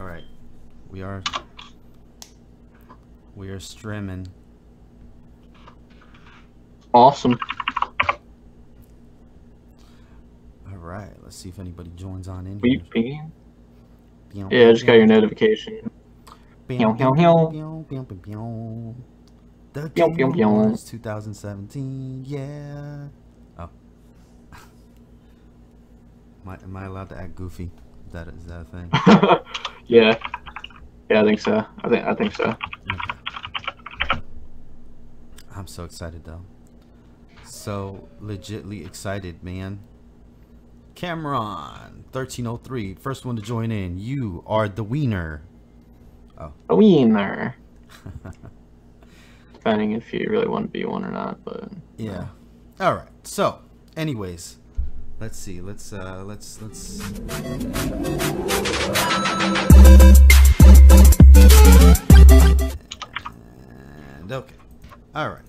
All right, we are streaming. Awesome. All right, let's see if anybody joins on in Were you here. pinging? Pew, Yeah, I pew, just got your pew. notification. Pew, Pew, pew, pew, pew, pew. pew, pew, pew. The Pew, Game pew, pew. Awards 2017, yeah. Oh. Am I allowed to act goofy? Is that a thing? Yeah. Yeah, I think so. I think so. Okay. I'm so excited though. So legitly excited, man. Cameron 1303, first one to join in. You are the wiener. Oh. A wiener. Depending if you really want to be one or not, but yeah. All right. So, anyways, let's see. Let's and okay. All right.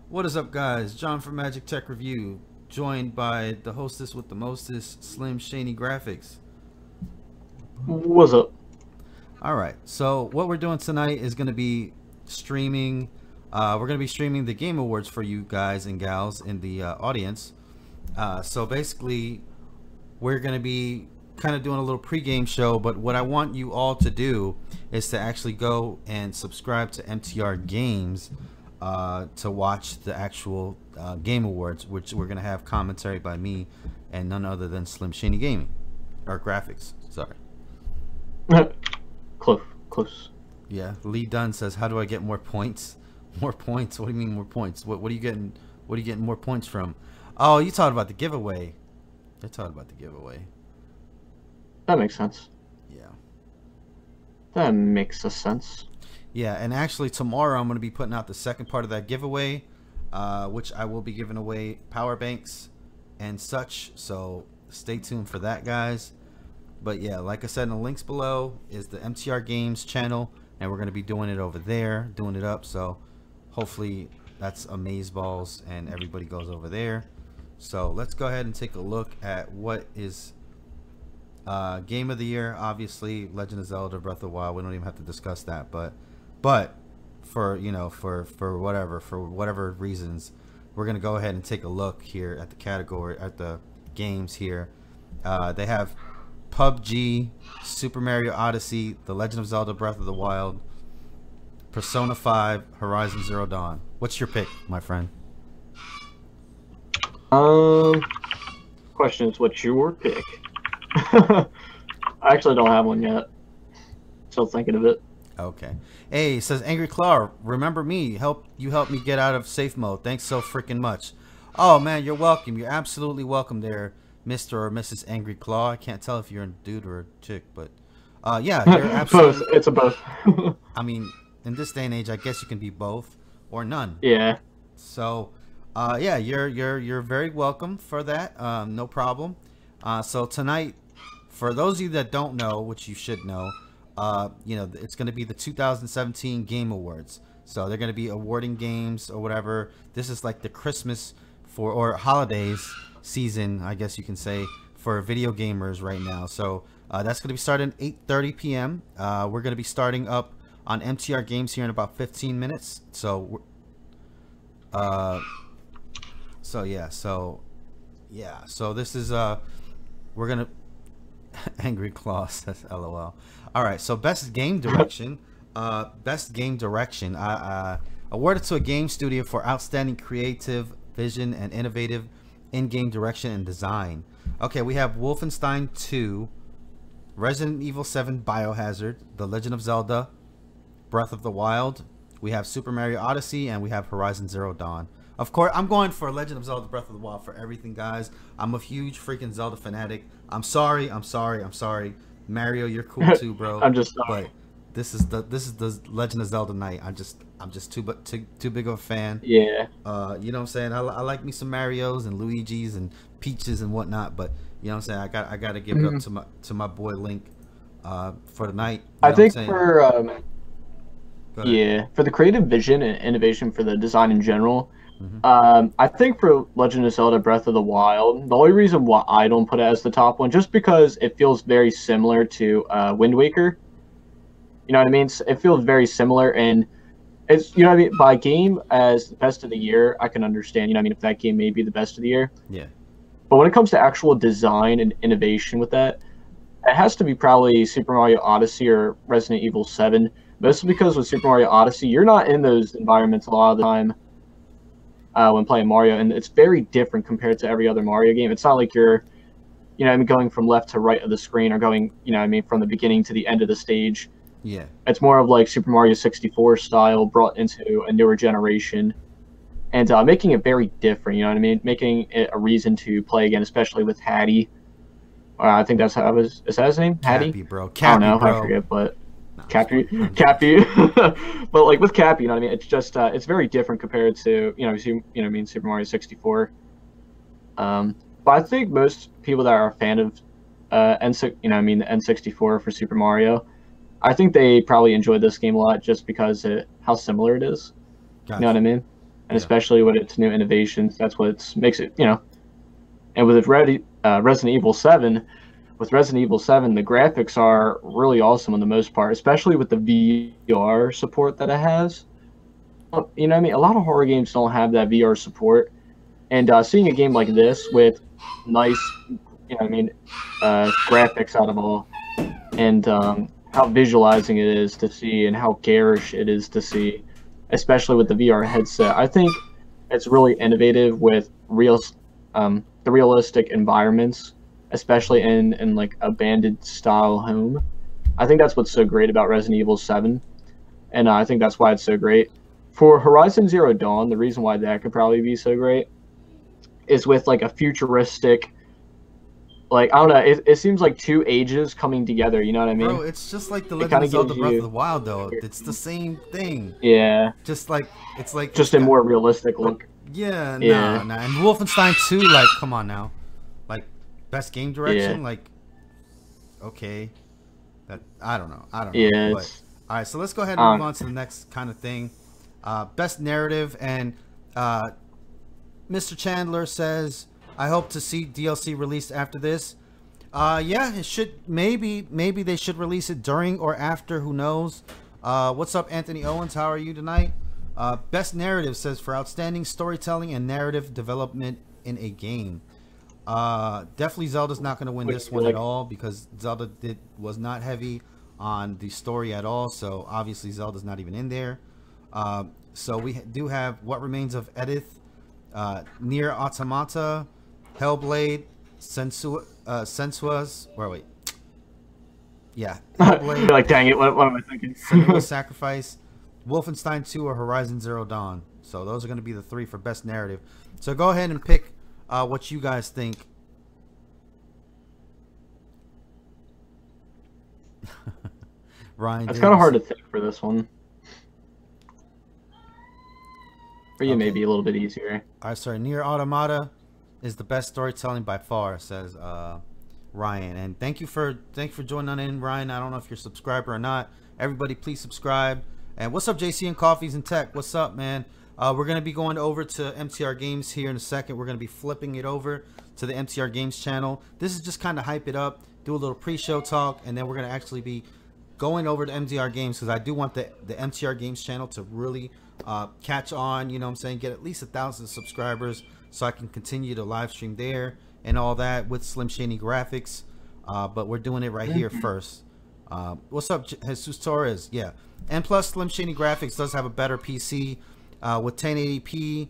What is up, guys? John from Magic Tech Review, joined by the hostess with the mostest, Slim Shady Graphics. What's up? All right. So what we're doing tonight is going to be streaming. We're going to be streaming the Game Awards for you guys and gals in the audience. So basically, we're going to be kind of doing a little pregame show. But what I want you all to do is to actually go and subscribe to MTR Games to watch the actual Game Awards, which we're going to have commentary by me and none other than Slim Shady Gaming, or Graphics. Sorry. Close. Yeah. Lee Dunn says, "How do I get more points?" More points? What do you mean more points? What are you getting? What are you getting more points from? Oh, you talking about the giveaway? They're talking about the giveaway. That makes sense. Yeah. That makes a sense. Yeah, and actually tomorrow I'm going to be putting out the second part of that giveaway, which I will be giving away power banks and such. So stay tuned for that, guys. But yeah, like I said, in the links below is the MTR Games channel, and we're going to be doing it over there, doing it up. So hopefully that's Amazeballs and everybody goes over there. So let's go ahead and take a look at what is Game of the Year. Obviously, Legend of Zelda Breath of the Wild. We don't even have to discuss that, but for for whatever reasons, we're gonna go ahead and take a look here at the category, at the games here. They have PUBG, Super Mario Odyssey, The Legend of Zelda Breath of the Wild, Persona 5, Horizon Zero Dawn. What's your pick, my friend? Question is, what's your pick? I actually don't have one yet. Still thinking of it. Okay. Hey, it says Angry Claw, remember me? You helped me get out of safe mode. Thanks so freaking much. Oh man, you're welcome. You're absolutely welcome there, Mr. or Mrs. Angry Claw. I can't tell if you're a dude or a chick, but yeah, you're absolutely Both. It's a both. I mean, in this day and age, I guess you can be both or none. Yeah. So yeah, you're very welcome for that. No problem. So tonight, for those of you that don't know, which you should know, you know, it's going to be the 2017 Game Awards. So they're going to be awarding games or whatever. This is like the Christmas or holidays season, I guess you can say, for video gamers right now. So that's going to be starting at 8:30 p.m. We're going to be starting up on MTR Games here in about 15 minutes. So so this is we're gonna Angry Claw says LOL. All right, so best game direction, awarded to a game studio for outstanding creative vision and innovative in-game direction and design. Okay, we have Wolfenstein 2, Resident Evil 7 Biohazard, The Legend of Zelda Breath of the Wild, we have Super Mario Odyssey, and we have Horizon Zero Dawn. Of course, I'm going for Legend of Zelda Breath of the Wild for everything, guys. I'm a huge freaking Zelda fanatic. I'm sorry. Mario, you're cool too, bro. I'm just sorry. But this is the Legend of Zelda night. I'm just too big of a fan. Yeah. You know what I'm saying? I like me some Marios and Luigis and Peaches and whatnot, but you know what I'm saying? I gotta give it up to my boy Link for the night. I think for the creative vision and innovation for the design in general, I think for Legend of Zelda Breath of the Wild, the only reason why I don't put it as the top one, just because it feels very similar to Wind Waker. You know what I mean? It feels very similar, and it's, you know what I mean. By game as the best of the year, I can understand. You know what I mean? If that game may be the best of the year. Yeah. But when it comes to actual design and innovation with that, it has to be probably Super Mario Odyssey or Resident Evil 7. Mostly because with Super Mario Odyssey, you're not in those environments a lot of the time when playing Mario, and it's very different compared to every other Mario game. It's not like you're, you know what I mean, going from left to right of the screen or going, you know what I mean, from the beginning to the end of the stage. Yeah. It's more of like Super Mario 64 style brought into a newer generation and making it very different, you know what I mean? Making it a reason to play again, especially with Hattie. I think that's how it was. Is that his name? Hattie? Cappy, bro. Cappy, I don't know. bro. I forget, but Cappy. But like with Cappy, you know what I mean? It's just it's very different compared to Super Mario 64. But I think most people that are a fan of the N64 for Super Mario, I think they probably enjoyed this game a lot just because how similar it is. Gotcha. You know what I mean? And especially with its new innovations, that's what makes it, you know. And with Resident Evil 7, the graphics are really awesome on the most part, especially with the VR support that it has. You know what I mean? A lot of horror games don't have that VR support. And seeing a game like this with nice, you know what I mean, graphics out of all, and how visualizing it is to see and how garish it is to see, especially with the VR headset. I think it's really innovative with the realistic environments, especially in like abandoned style home. I think that's what's so great about Resident Evil 7, and I think that's why it's so great. For Horizon Zero Dawn, the reason why that could probably be so great is with like a futuristic, like, I don't know, it seems like two ages coming together, you know what I mean? Bro, it's just like the Legend of Zelda Breath of the Wild, though. It's the same thing. Yeah. Just like, it's like... Just a more realistic look. Yeah, nah. And Wolfenstein 2, like, come on now. Like, best game direction? Like, okay. I don't know. Yeah. But, all right, so let's go ahead and move on to the next kind of thing. Best narrative, and Mr. Chandler says, I hope to see DLC released after this. Yeah, it should. Maybe they should release it during or after. Who knows? What's up, Anthony Owens? How are you tonight? Best narrative says for outstanding storytelling and narrative development in a game. Definitely Zelda's not going to win this one at all, because Zelda was not heavy on the story at all. So obviously Zelda's not even in there. So we do have What Remains of Edith, Nier Automata, Hellblade, Sensua's, wait. Yeah. Hellblade. You're like, dang it, what am I thinking? Senua's Sacrifice, Wolfenstein 2, or Horizon Zero Dawn. So those are going to be the three for best narrative. So go ahead and pick what you guys think. Ryan, it's kind of hard to think for this one. For you, maybe a little bit easier. All right, sorry. Nier Automata is the best storytelling by far, says Ryan. And thank you for joining in, Ryan. I don't know if you're a subscriber or not. Everybody, please subscribe. And what's up, JC and Coffees and Tech? What's up, man? We're gonna be going over to MTR Games here in a second. We're gonna be flipping it over to the MTR Games channel. This is just kind of hype it up, do a little pre-show talk, and then we're gonna actually be going over to MTR Games, because I do want the MTR Games channel to really catch on, you know what I'm saying, get at least 1,000 subscribers, so I can continue to live stream there and all that with Slim Shady Graphics. But we're doing it right here first. What's up, Jesus Torres? Yeah, and plus Slim Shady Graphics does have a better PC with 1080p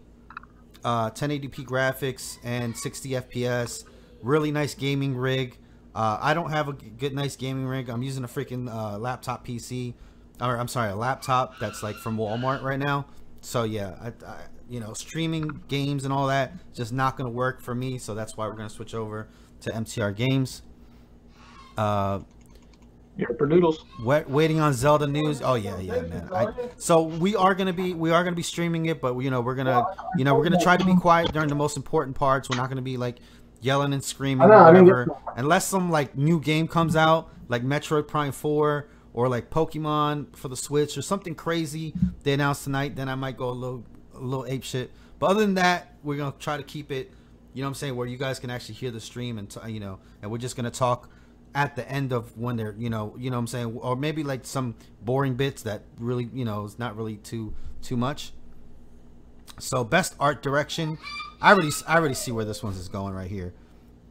graphics and 60 FPS. Really nice gaming rig. I don't have a nice gaming rig. I'm using a freaking laptop PC, or I'm sorry, a laptop that's like from Walmart right now. So yeah, you know, streaming games and all that just not gonna work for me. So that's why we're gonna switch over to MTR Games. Noodles. Waiting on Zelda news. Oh yeah, man. So we are gonna be streaming it, but you know, we're gonna try to be quiet during the most important parts. We're not gonna be like yelling and screaming or whatever, unless some like new game comes out, like Metroid Prime 4 or like Pokemon for the Switch or something crazy they announced tonight. Then I might go a little ape shit. But other than that, we're gonna try to keep it, you know what I'm saying, where you guys can actually hear the stream and you know, and we're just gonna talk at the end of when they're what I'm saying, or maybe like some boring bits that really is not really too much. So best art direction, I already see where this one's is going right here.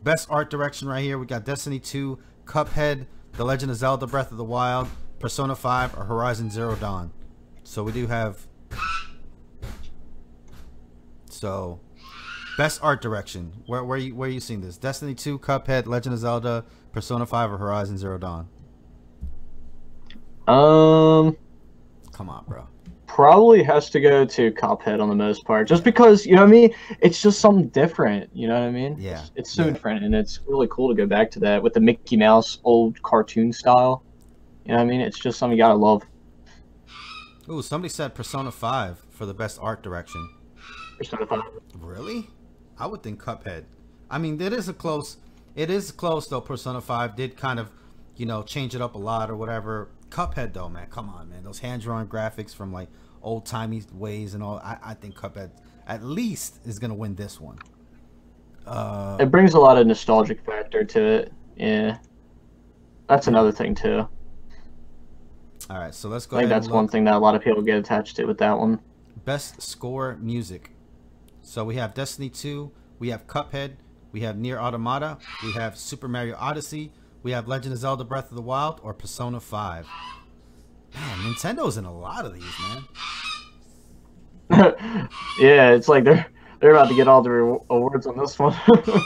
Best art direction right here, we got Destiny 2, Cuphead, The Legend of Zelda Breath of the Wild, Persona 5, or Horizon Zero Dawn. So we do have, so best art direction, where are you seeing this? Destiny 2, Cuphead, Legend of Zelda, Persona 5, or Horizon Zero Dawn? Come on, bro. Probably has to go to Cuphead on the most part, just because what I mean. It's just something different. You know what I mean? Yeah. It's so different, and it's really cool to go back to that with the Mickey Mouse old cartoon style. You know what I mean? It's just something you gotta love. Ooh, somebody said Persona 5 for the best art direction. Persona 5. Really? I would think Cuphead. I mean, it is close though. Persona 5 did kind of, change it up a lot or whatever. Cuphead though, man, come on, man. Those hand-drawn graphics from like old-timey ways and all. I think Cuphead at least is gonna win this one. It brings a lot of nostalgic factor to it. Yeah, that's another thing too. All right, so let's go. I think that's one thing that a lot of people get attached to with that one. Best score music. So we have Destiny 2, we have Cuphead, we have Nier Automata, we have Super Mario Odyssey, we have Legend of Zelda Breath of the Wild, or Persona 5. Man, Nintendo's in a lot of these, man. Yeah, it's like they're about to get all the awards on this one.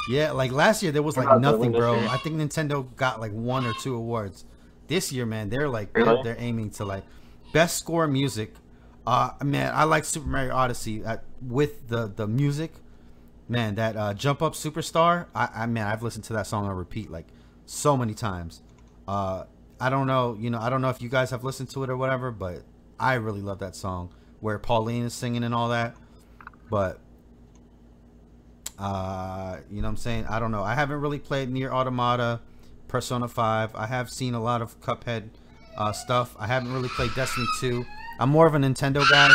Yeah, like last year there was like nothing, bro. I think Nintendo got like 1 or 2 awards. This year, man, they're like they're aiming to like best score music. Man, I like Super Mario Odyssey with the music. Man, that Jump Up Superstar. I've listened to that song on repeat like so many times. I don't know, I don't know if you guys have listened to it or whatever, but I really love that song where Pauline is singing and all that. But you know what I'm saying? I don't know. I haven't really played Nier Automata, Persona 5. I have seen a lot of Cuphead stuff. I haven't really played Destiny 2. I'm more of a Nintendo guy.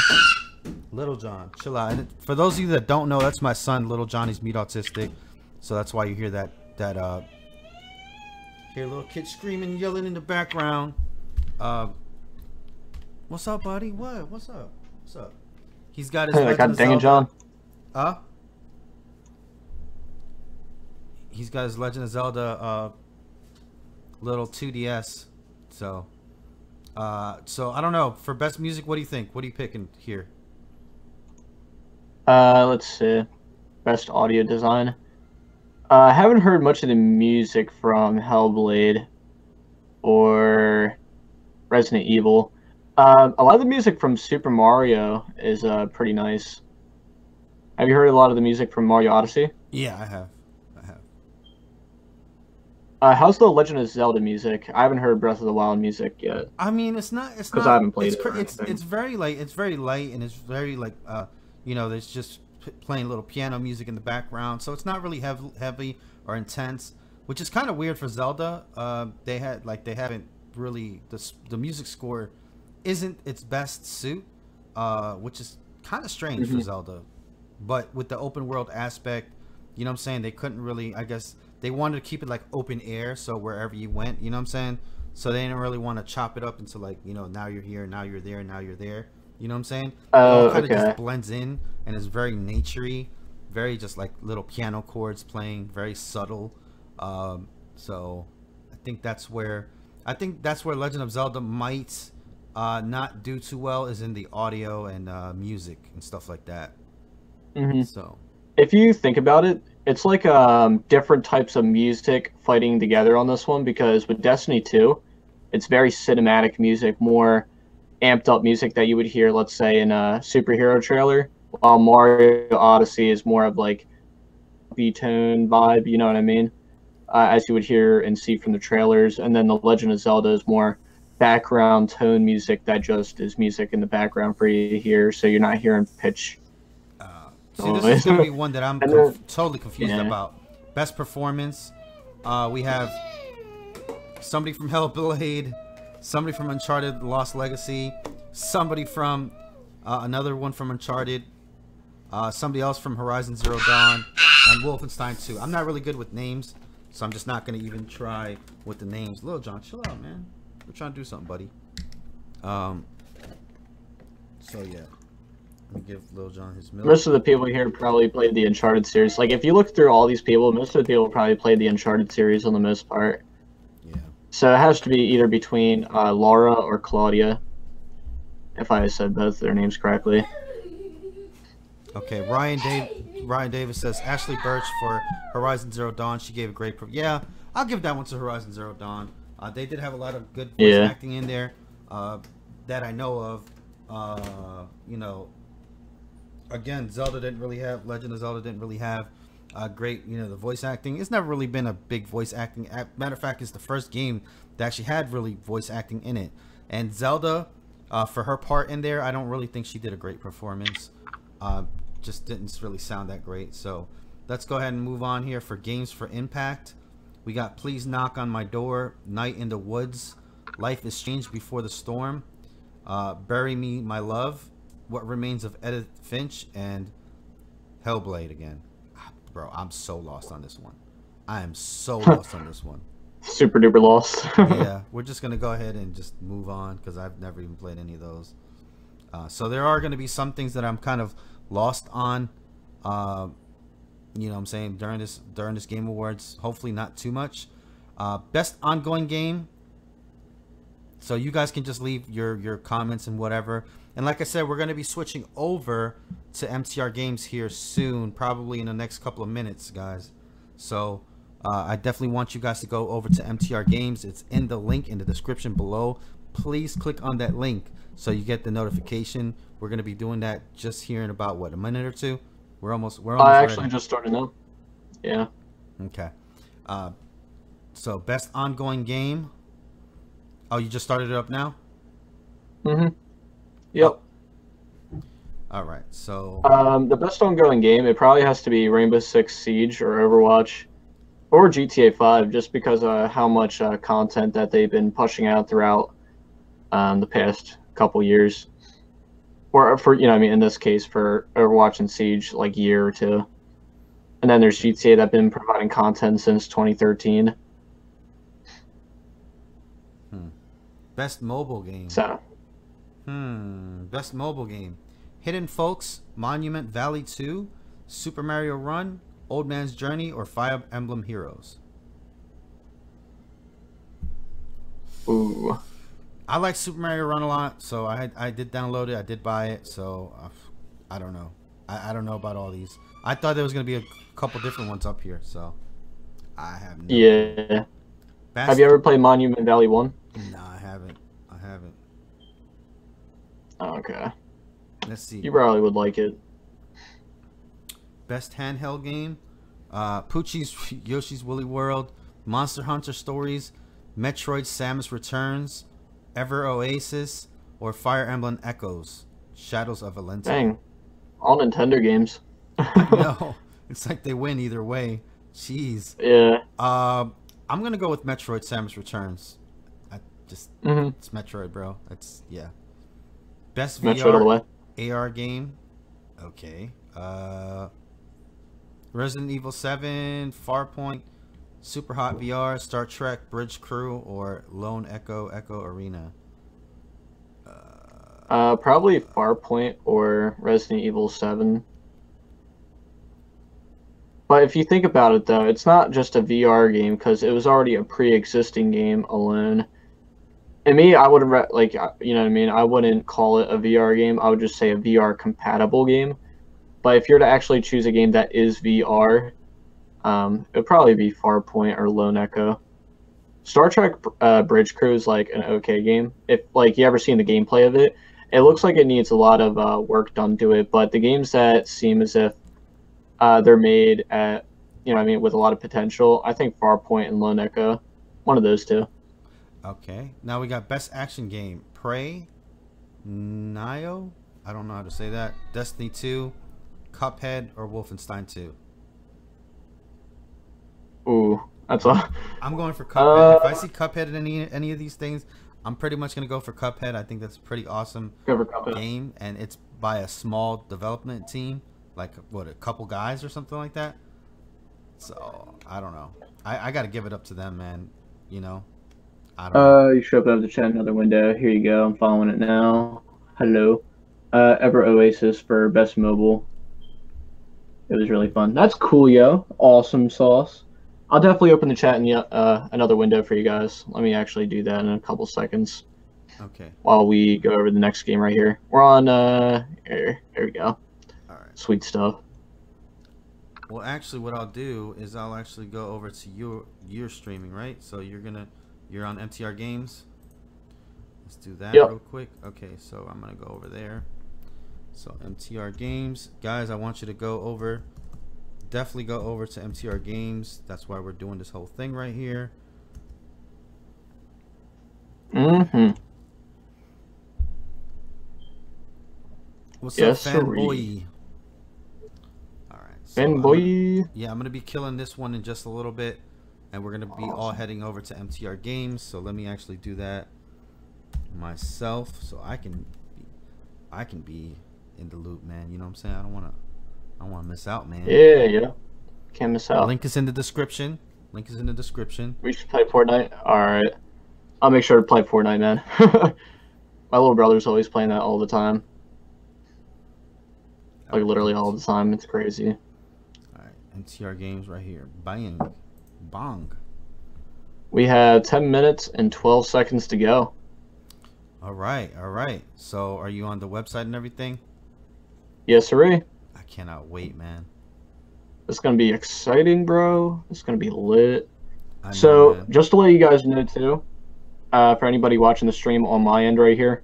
Little John, chill out. And for those of you that don't know, that's my son, Little John. He's mute autistic, so that's why you hear that hear a little kid screaming, yelling in the background. What's up, buddy? What's up? What's up? He's got his. God dang it, John. He's got his Legend of Zelda little 2DS. So I don't know. For best music, what do you think? What are you picking here? Let's see. Best audio design. I haven't heard much of the music from Hellblade or Resident Evil. A lot of the music from Super Mario is pretty nice. Have you heard a lot of the music from Mario Odyssey? Yeah, I have. How's the Legend of Zelda music? I haven't heard Breath of the Wild music yet. I mean, it's not because I haven't played it. It's very light. It's very light, and it's very like there's just playing little piano music in the background, so it's not really heavy or intense, which is kind of weird for Zelda. They haven't really the music score isn't its best suit, which is kind of strange for Zelda. But with the open world aspect, you know what I'm saying, they couldn't really, I guess. They wanted to keep it like open air, so wherever you went, you know what I'm saying? So they didn't really want to chop it up into like, now you're here, now you're there, now you're there. You know what I'm saying? It all kind of just blends in and is very naturey, very just like little piano chords playing, very subtle. So I think that's where Legend of Zelda might not do too well, is in the audio and music and stuff like that. So if you think about it, it's like different types of music fighting together on this one, because with Destiny 2, it's very cinematic music, more amped up music that you would hear, let's say, in a superhero trailer, while Mario Odyssey is more of like B-tone vibe, you know what I mean? As you would hear and see from the trailers. And then the Legend of Zelda is more background tone music that just is music in the background for you to hear, so you're not hearing pitch. See, this is going to be one that I'm totally confused about. Best performance. We have somebody from Hellblade, somebody from Uncharted Lost Legacy, somebody from another one from Uncharted, somebody else from Horizon Zero Dawn, and Wolfenstein 2. I'm not really good with names, So I'm just not gonna even try with the names. Lil Jon, chill out, man. We're trying to do something, buddy. So yeah, let me give Lil Jon his milk. Most of the people here probably played the Uncharted series. Like, if you look through all these people, most of the people probably played the Uncharted series on the most part. Yeah. So it has to be either between Laura or Claudia, if I said both their names correctly. Okay, Ryan Davis says Ashley Birch for Horizon Zero Dawn. She gave a great. Yeah, I'll give that one to Horizon Zero Dawn. They did have a lot of good voice acting in there that I know of. You know, again, Zelda didn't really have Legend of Zelda didn't really have great. You know, the voice acting. It's never really been a big voice acting. Matter of fact, it's the first game that actually had really voice acting in it. And Zelda, for her part in there, I don't really think she did a great performance. Just didn't really sound that great. So let's go ahead and move on here for games for Impact. We got Please Knock on My Door, Night in the Woods, Life is Changed Before the Storm, Bury Me My Love, What Remains of Edith Finch, and Hellblade again. Bro, I'm so lost on this one. I am so lost on this one. Super duper lost. Yeah, we're just gonna go ahead and just move on because I've never even played any of those. So there are going to be some things that I'm kind of lost on, you know what I'm saying, during this Game Awards. Hopefully not too much. Best ongoing game. So you guys can just leave your comments and whatever. And like I said, we're going to be switching over to MTR Games here soon, probably in the next couple of minutes, guys. So I definitely want you guys to go over to MTR Games. It's in the link in the description below. Please click on that link so you get the notification. We're going to be doing that just here in about what, a minute or two. We're almost I actually ready. just started now. Yeah. Okay. So best ongoing game. Oh, you just started it up now? Yep. All right. So the best ongoing game, it probably has to be Rainbow Six Siege or Overwatch or GTA 5, just because of how much content that they've been pushing out throughout the past couple years. Or for, you know, I mean, in this case, for Overwatch and Siege, like year or two. And then there's GTA that been providing content since 2013. Best mobile game. So. Best mobile game. Hidden Folks, Monument Valley 2, Super Mario Run, Old Man's Journey, or Fire Emblem Heroes. Ooh. I like Super Mario Run a lot, so I did download it. I did buy it, so I don't know. I don't know about all these. I thought there was going to be a couple different ones up here, so I have no clue. Have you ever played Monument Valley 1? No, I haven't. Oh, okay. Let's see. You probably would like it. Best handheld game. Poochie's Yoshi's Woolly World, Monster Hunter Stories, Metroid Samus Returns, Ever Oasis, or Fire Emblem Echoes, Shadows of Valentia. Dang. All Nintendo games. No, it's like they win either way. Jeez. Yeah. I'm going to go with Metroid Samus Returns. It's Metroid, bro. That's, yeah. Best Metroid all the way. AR game. Okay. Resident Evil 7, Farpoint, Super Hot VR, Star Trek, Bridge Crew, or Lone Echo Arena. Probably Farpoint or Resident Evil 7. But if you think about it, though, it's not just a VR game because it was already a pre-existing game alone. And me, I wouldn't like, you know what I mean? I wouldn't call it a VR game. I would just say a VR compatible game. But if you're to actually choose a game that is VR, it would probably be Farpoint or Lone Echo. Star Trek Bridge Crew is like an okay game. If like you ever seen the gameplay of it, it looks like it needs a lot of work done to it. But the games that seem as if they're made at, you know what I mean, with a lot of potential, I think Farpoint and Lone Echo, one of those two. Okay, now we got Best Action Game. Prey, Nioh, I don't know how to say that, Destiny 2, Cuphead, or Wolfenstein 2. Ooh, that's all. I'm going for Cuphead. If I see Cuphead in any of these things, I'm pretty much going to go for Cuphead. I think that's a pretty awesome game, and it's by a small development team, like, what, a couple guys or something like that? So I don't know. I got to give it up to them, man. You know. I don't know. You should open up the chat another window. Here you go. I'm following it now. Hello. Ever Oasis for best mobile. It was really fun. That's cool, yo. Awesome sauce. I'll definitely open the chat in another window for you guys. Let me actually do that in a couple seconds. Okay. While we go over the next game right here. We're on, here. There we go. All right. Sweet stuff. Well, actually, what I'll do is I'll actually go over to your streaming, right? So you're on MTR Games. Let's do that real quick. Okay, so I'm gonna go over there. So MTR Games, guys, I want you to go over. Definitely go over to MTR Games. That's why we're doing this whole thing right here. Mm-hmm. What's up, fanboy? All right, so fanboy. I'm gonna be killing this one in just a little bit, and we're gonna be all heading over to MTR Games. So let me actually do that myself, so I can be in the loop, man. You know what I'm saying? I don't wanna miss out, man. Yeah. Can't miss out. Link is in the description. We should play Fortnite. All right. I'll make sure to play Fortnite, man. My little brother's always playing that all the time. Like literally all the time. It's crazy. All right, MTR Games right here. Bong. We have 10 minutes and 12 seconds to go. All right. So, are you on the website and everything? Yes, sirree. I cannot wait, man. It's gonna be exciting, bro. It's gonna be lit. So, man, just to let you guys know too, for anybody watching the stream on my end right here,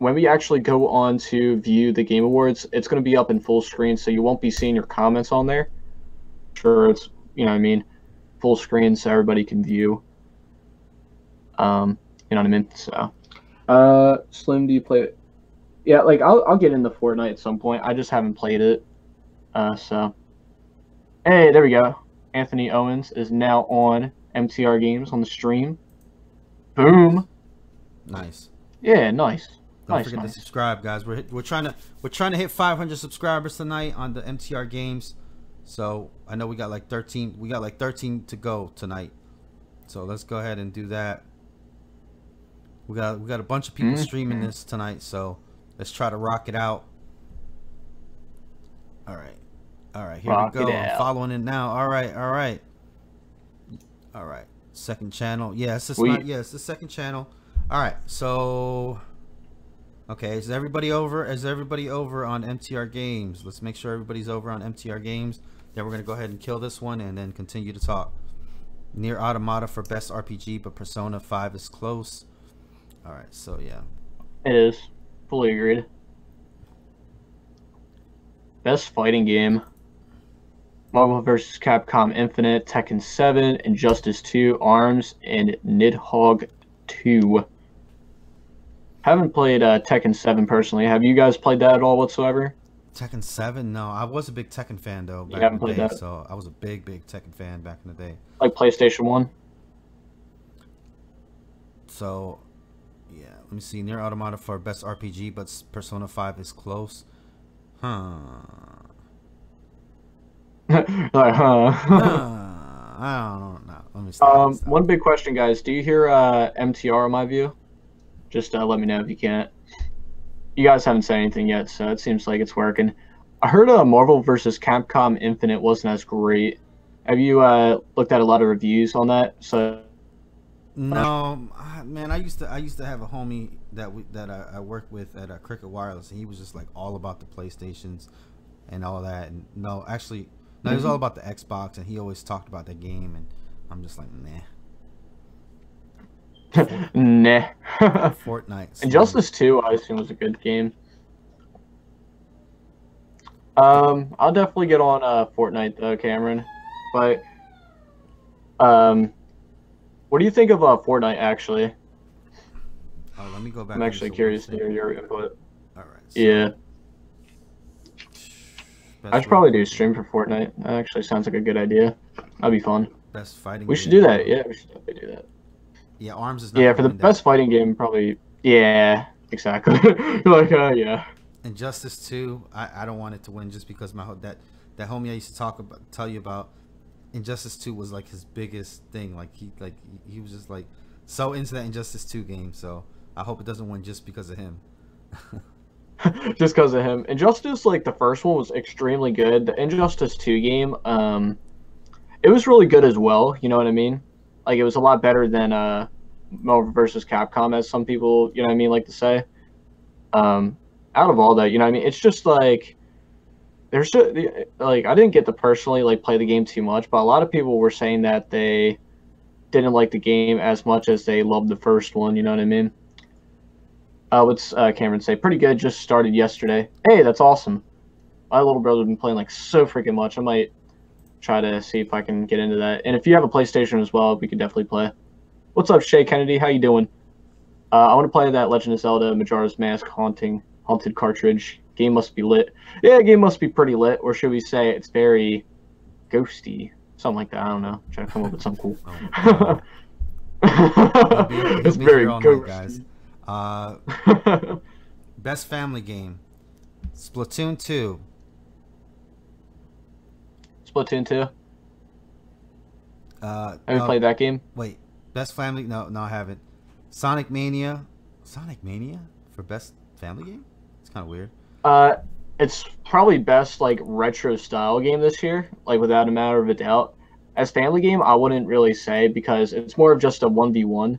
when we actually go on to view the Game Awards, it's going to be up in full screen, so you won't be seeing your comments on there. Sure, it's, you know what I mean, full screen so everybody can view. You know what I mean? So, Slim, do you play it? Yeah, like, I'll get into Fortnite at some point. I just haven't played it. So, hey, there we go. Anthony Owens is now on MTR Games on the stream. Boom. Nice. Yeah, nice. Don't forget to subscribe, guys. We're trying to hit 500 subscribers tonight on the MTR Games. So I know we got like 13. We got like 13 to go tonight. So let's go ahead and do that. We got a bunch of people streaming this tonight. So let's try to rock it out. All right. Here we go. I'm following it now. All right. Second channel. Yes, it's the second channel. All right. So. Okay, is everybody over on MTR Games? Let's make sure everybody's over on MTR Games. Then we're going to go ahead and kill this one and then continue to talk. Nier Automata for best RPG, but Persona 5 is close. Alright, so yeah. It is. Fully agreed. Best fighting game. Marvel vs. Capcom Infinite, Tekken 7, Injustice 2, ARMS, and Nidhogg 2. Haven't played Tekken 7 personally. Have you guys played that at all whatsoever? Tekken 7? No, I was a big Tekken fan though back in the day. So I was a big Tekken fan back in the day. Like PlayStation 1? So, yeah. Let me see. Nier Automata for best RPG, but Persona 5 is close. Like, I don't know. Let me stop. One big question, guys. Do you hear MTR on my view? Just let me know if you can't. You guys haven't said anything yet, so it seems like it's working. I heard Marvel vs. Capcom Infinite wasn't as great. Have you looked at a lot of reviews on that? So no, man. I used to have a homie that I worked with at Cricket Wireless, and he was just like all about the PlayStations and all that. And no, actually, no, he was all about the Xbox, and he always talked about that game, and I'm just like, nah. Nah. Fortnite. Injustice 2, I assume, was a good game. I'll definitely get on Fortnite though, Cameron. But what do you think of Fortnite actually? Oh, let me go back. I'm actually curious to hear your input. All right. So yeah. I should probably do a stream for Fortnite. That actually sounds like a good idea. That'd be fun. Best fighting. We should do that. Yeah, we should definitely do that. Yeah, ARMS is not. Yeah, for the best fighting game, probably. Yeah, exactly. Like, yeah. Injustice 2, I don't want it to win just because that that homie I used to tell you about, Injustice 2 was like his biggest thing. Like he was just like so into that Injustice 2 game. So I hope it doesn't win just because of him. Just because of him. Injustice, like the first one was extremely good. The Injustice 2 game, it was really good as well. You know what I mean? Like it was a lot better than Marvel vs. Capcom, as some people, you know what I mean, like to say. Out of all that, you know what I mean? It's just like there's like I didn't get to personally like play the game too much, but a lot of people were saying that they didn't like the game as much as they loved the first one. You know what I mean? What's Cameron say? Pretty good. Just started yesterday. Hey, that's awesome. My little brother's been playing like so freaking much. I might try to see if I can get into that. And if you have a PlayStation as well, we could definitely play. What's up, Shay Kennedy? How you doing? I want to play that Legend of Zelda Majora's Mask haunted cartridge. Game must be lit. Yeah, game must be pretty lit. Or should we say it's very ghosty? Something like that. I don't know. Trying to come up with something cool. It's very ghosty. Guys. Best family game. Splatoon 2. Splatoon 2. Have you played that game? Wait. Best family? No, I haven't. Sonic Mania. Sonic Mania for best family game? It's kind of weird. It's probably best like retro style game this year, like without a matter of a doubt. As family game, I wouldn't really say because it's more of just a 1v1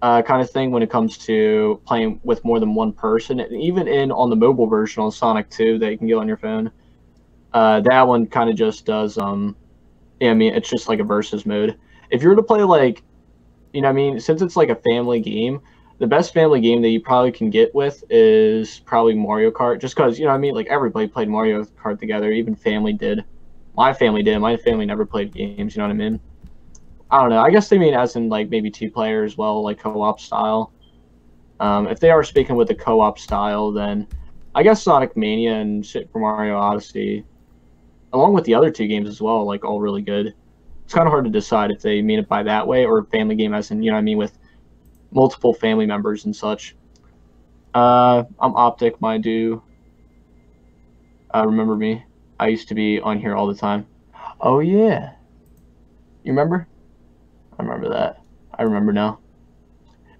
kind of thing when it comes to playing with more than one person. And even on the mobile version on Sonic 2 that you can get on your phone, that one kind of just does yeah, I mean it's just like a versus mode. If you were to play like, you know what I mean, since it's like a family game, the best family game that you probably can get with is probably Mario Kart, just because, you know what I mean, like everybody played Mario Kart together, even family did. My family did. My family never played games, you know what I mean? I don't know. I guess they mean as in like maybe 2 player as well, like co-op style. If they are speaking with the co-op style, then I guess Sonic Mania and Super Mario Odyssey, along with the other 2 games as well, like all really good. It's kind of hard to decide if they mean it by that way or family game as in, you know what I mean, with multiple family members and such. I'm Optic, my dude. Remember me? I used to be on here all the time. Oh yeah. You remember? I remember that. I remember now.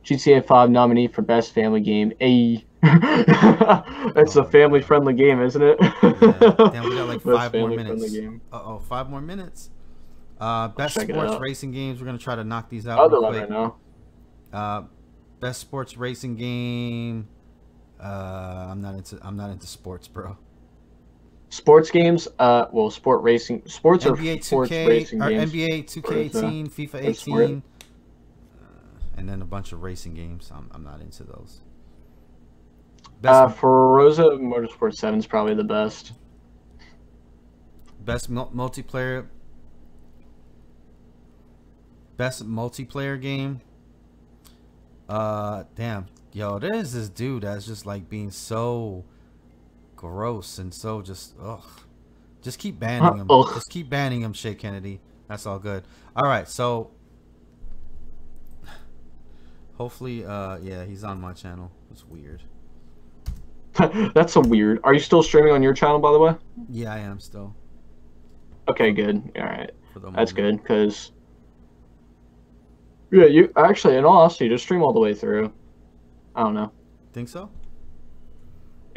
GTA 5 nominee for best family game. Ay. It's a family-friendly game, isn't it? Yeah. Damn, we got like 5 more minutes. Uh-oh, 5 more minutes. Best sports racing games. We're gonna try to knock these out real quick. Right now. Best sports racing game. I'm not into sports, bro. Sports games. Well, sport racing. Sports NBA or sports racing games. NBA 2K18, FIFA 18, and then a bunch of racing games. I'm not into those. Forza Motorsport 7 is probably the best. Best multiplayer. Best multiplayer game. Damn, yo, there's this dude that's just like being so gross and so just just keep banning him. Just keep banning him, Shay Kennedy. That's all good. All right, so hopefully, yeah, he's on my channel. It's weird. That's so weird. Are you still streaming on your channel, by the way? Yeah, I am still. Okay, good. All right, that's good because. Yeah, you actually, in all honesty, just stream all the way through. I don't know. Think so?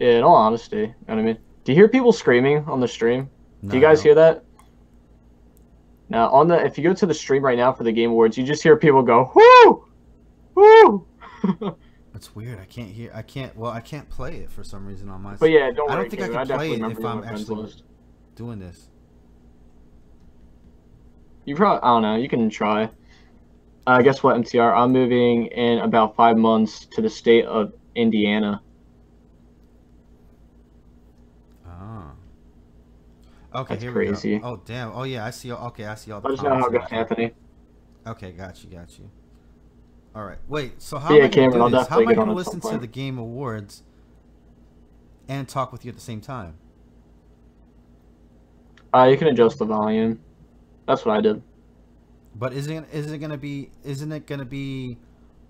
Yeah, in all honesty, you know what I mean? Do you hear people screaming on the stream? No, do you guys hear that? Now, if you go to the stream right now for the Game Awards, you just hear people go, whoo! Woo! That's weird. I can't play it for some reason on my. But yeah, don't worry. I don't think I can play it if I'm actually doing this. You probably, I don't know. You can try. Guess what, MTR? I'm moving in about 5 months to the state of Indiana. Oh. Okay, that's here crazy. We go. Oh, damn. Oh, yeah, I see. Okay, I see all the comments. Let us know how it goes, Anthony. Okay, got you. All right. Wait, so how am I going to listen to the Game Awards and talk with you at the same time? You can adjust the volume. That's what I did. But isn't it gonna be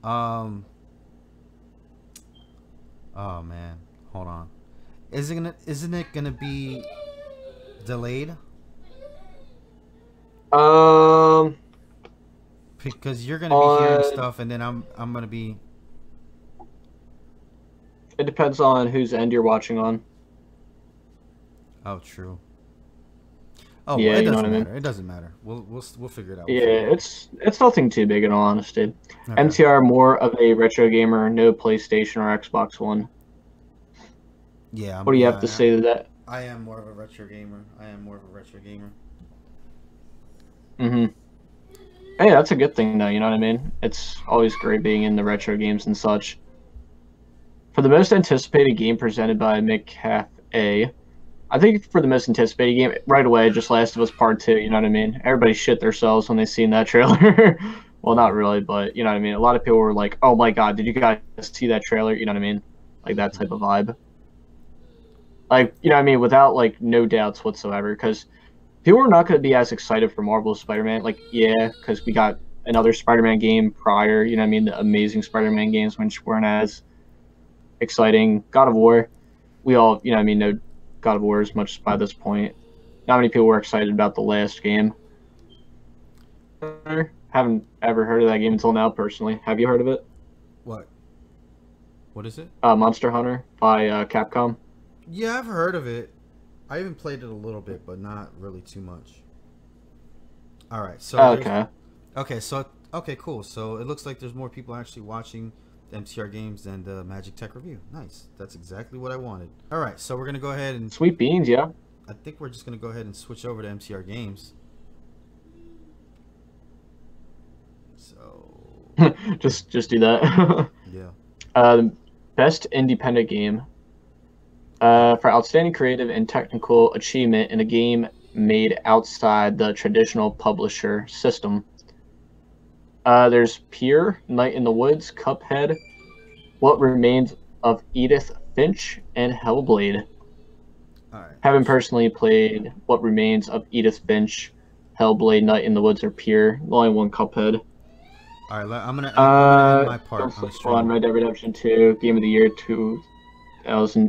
oh man, hold on. Isn't it gonna be delayed? Um, Because you're gonna be hearing stuff, and then I'm gonna be. it depends on whose end you're watching on. Oh, true. Oh, Yeah, well, it you know doesn't what I mean? matter. It doesn't matter. We'll figure it out. Yeah, it's nothing too big in all honesty. Okay. MTR more of a retro gamer, no PlayStation or Xbox One. Yeah. What do you have to say to that? I am more of a retro gamer. Mm-hmm. Hey, that's a good thing though, you know what I mean? It's always great being in the retro games and such. For the most anticipated game presented by McCafe, I think for the most anticipated game, right away, just Last of Us Part 2, you know what I mean? Everybody shit themselves when they seen that trailer. Well, not really, but you know what I mean? A lot of people were like, oh my god, did you guys see that trailer? You know what I mean? Like that type of vibe. Like, you know what I mean? Without, like, no doubts whatsoever, because people are not going to be as excited for Marvel's Spider-Man. Like, yeah, because we got another Spider-Man game prior, you know what I mean? The Amazing Spider-Man games, which weren't as exciting. God of War, we all, you know what I mean, know God of War as much by this point. Not many people were excited about the last game. Haven't ever heard of that game until now, personally. Have you heard of it? What? What is it? Monster Hunter by Capcom. Yeah, I've heard of it. I even played it a little bit, but not really too much. All right, so okay, cool. So it looks like there's more people actually watching the MTR games than the Magic Tech review. Nice. That's exactly what I wanted. All right, so we're gonna go ahead and Sweet beans, yeah. I think we're just gonna go ahead and switch over to MTR games. So just do that. yeah. Best independent game. For outstanding creative and technical achievement in a game made outside the traditional publisher system. There's Pier, Night in the Woods, Cuphead, What Remains of Edith Finch, and Hellblade. All right. Haven't personally played What Remains of Edith Finch, Hellblade, Night in the Woods, or Pier. Only one Cuphead. All right, I'm gonna end my part on the on stream. Red Dead Redemption 2, Game of the Year 2000.